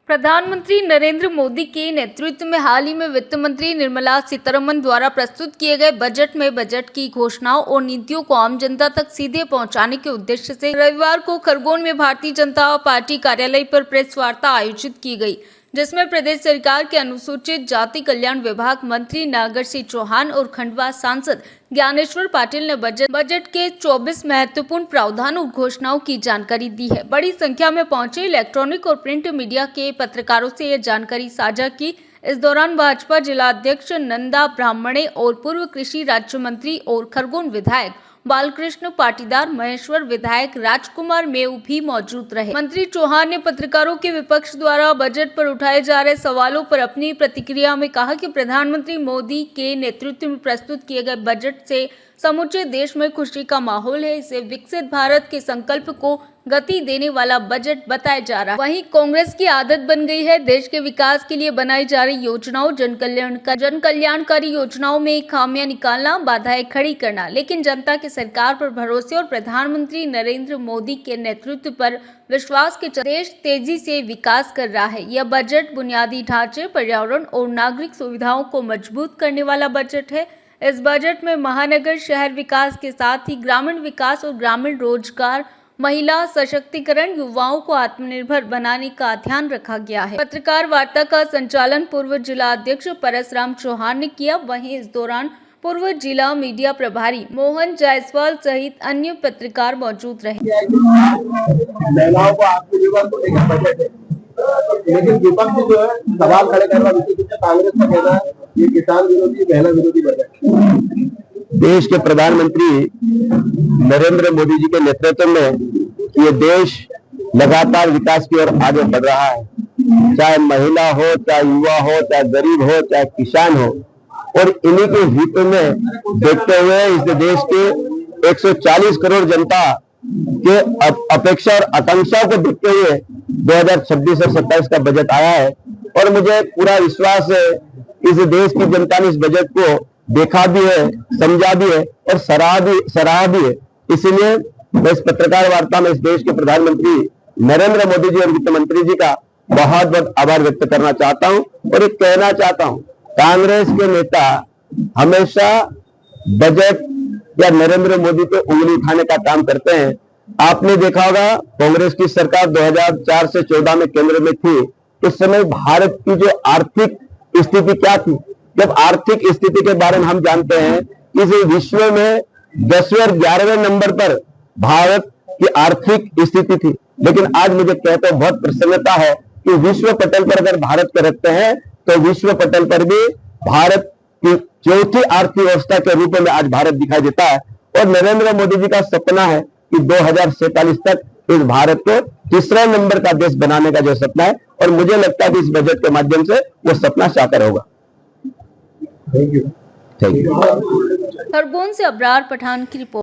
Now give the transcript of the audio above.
प्रधानमंत्री नरेंद्र मोदी के नेतृत्व में हाल ही में वित्त मंत्री निर्मला सीतारमण द्वारा प्रस्तुत किए गए बजट में बजट की घोषणाओं और नीतियों को आम जनता तक सीधे पहुंचाने के उद्देश्य से रविवार को खरगोन में भारतीय जनता पार्टी कार्यालय पर प्रेस वार्ता आयोजित की गई, जिसमें प्रदेश सरकार के अनुसूचित जाति कल्याण विभाग मंत्री नागर सिंह चौहान और खंडवा सांसद ज्ञानेश्वर पाटिल ने बजट के 24 महत्वपूर्ण प्रावधान और घोषणाओं की जानकारी दी है। बड़ी संख्या में पहुंचे इलेक्ट्रॉनिक और प्रिंट मीडिया के पत्रकारों से यह जानकारी साझा की। इस दौरान भाजपा जिला अध्यक्ष नंदा ब्राह्मणे और पूर्व कृषि राज्य मंत्री और खरगोन विधायक बालकृष्ण पाटीदार, महेश्वर विधायक राजकुमार मेव भी मौजूद रहे। मंत्री चौहान ने पत्रकारों के विपक्ष द्वारा बजट पर उठाए जा रहे सवालों पर अपनी प्रतिक्रिया में कहा कि प्रधानमंत्री मोदी के नेतृत्व में प्रस्तुत किए गए बजट से समूचे देश में खुशी का माहौल है। इसे विकसित भारत के संकल्प को गति देने वाला बजट बताया जा रहा है। वहीं कांग्रेस की आदत बन गई है देश के विकास के लिए बनाई जा रही योजनाओं, जन कल्याणकारी योजनाओं में खामियां निकालना, बाधाएं खड़ी करना, लेकिन जनता की सरकार पर भरोसे और प्रधानमंत्री नरेंद्र मोदी के नेतृत्व पर विश्वास के देश तेजी से विकास कर रहा है। यह बजट बुनियादी ढांचे, पर्यावरण और नागरिक सुविधाओं को मजबूत करने वाला बजट है। इस बजट में महानगर शहर विकास के साथ ही ग्रामीण विकास और ग्रामीण रोजगार, महिला सशक्तिकरण, युवाओं को आत्मनिर्भर बनाने का ध्यान रखा गया है। पत्रकार वार्ता का संचालन पूर्व जिला अध्यक्ष परसराम चौहान ने किया। वहीं इस दौरान पूर्व जिला मीडिया प्रभारी मोहन जायसवाल सहित अन्य पत्रकार मौजूद रहे। महिलाओं को आत्मनिर्भर को लेकर बजट है, लेकिन विपक्ष जो है सवाल खड़े कर रहा है। कांग्रेस का कहना है ये किसान विरोधी, महिला विरोधी बजट। देश के प्रधानमंत्री नरेंद्र मोदी जी के नेतृत्व में ये देश लगातार विकास की ओर आगे बढ़ रहा है। चाहे महिला हो, चाहे युवा हो, चाहे गरीब हो, चाहे किसान हो, और इन्हीं के हित में देखते हुए इस देश के 140 करोड़ जनता के अपेक्षा और आकांक्षाओं को देखते हुए 2026 और 27 का बजट आया है। और मुझे पूरा विश्वास है इस देश की जनता ने इस बजट को देखा भी है, समझा भी है और सराहा भी है। इसलिए मैं इस पत्रकार वार्ता में इस देश के प्रधानमंत्री नरेंद्र मोदी जी और वित्त मंत्री जी का बहुत बहुत आभार व्यक्त करना चाहता हूं और एक कहना चाहता हूं, कांग्रेस के नेता हमेशा बजट या नरेंद्र मोदी पे उंगली उठाने का काम करते हैं। आपने देखा होगा कांग्रेस की सरकार 2004 से 14 में केंद्र में थी, उस समय भारत की जो आर्थिक स्थिति क्या थी। जब आर्थिक स्थिति के बारे में हम जानते हैं कि इस विश्व में 10वें और 11वें नंबर पर भारत की आर्थिक स्थिति थी, लेकिन आज मुझे कहते हैं बहुत प्रसन्नता है कि विश्व पटल पर अगर भारत को रखते हैं तो विश्व पटल पर भी भारत की चौथी आर्थिक व्यवस्था के रूप में आज भारत दिखाई देता है। और नरेंद्र मोदी जी का सपना है कि 2047 तक इस भारत को तीसरे नंबर का देश बनाने का जो सपना है, और मुझे लगता है कि इस बजट के माध्यम से वो सपना साकार होगा। Thank you. खरगोन से अब्रार पठान की रिपोर्ट।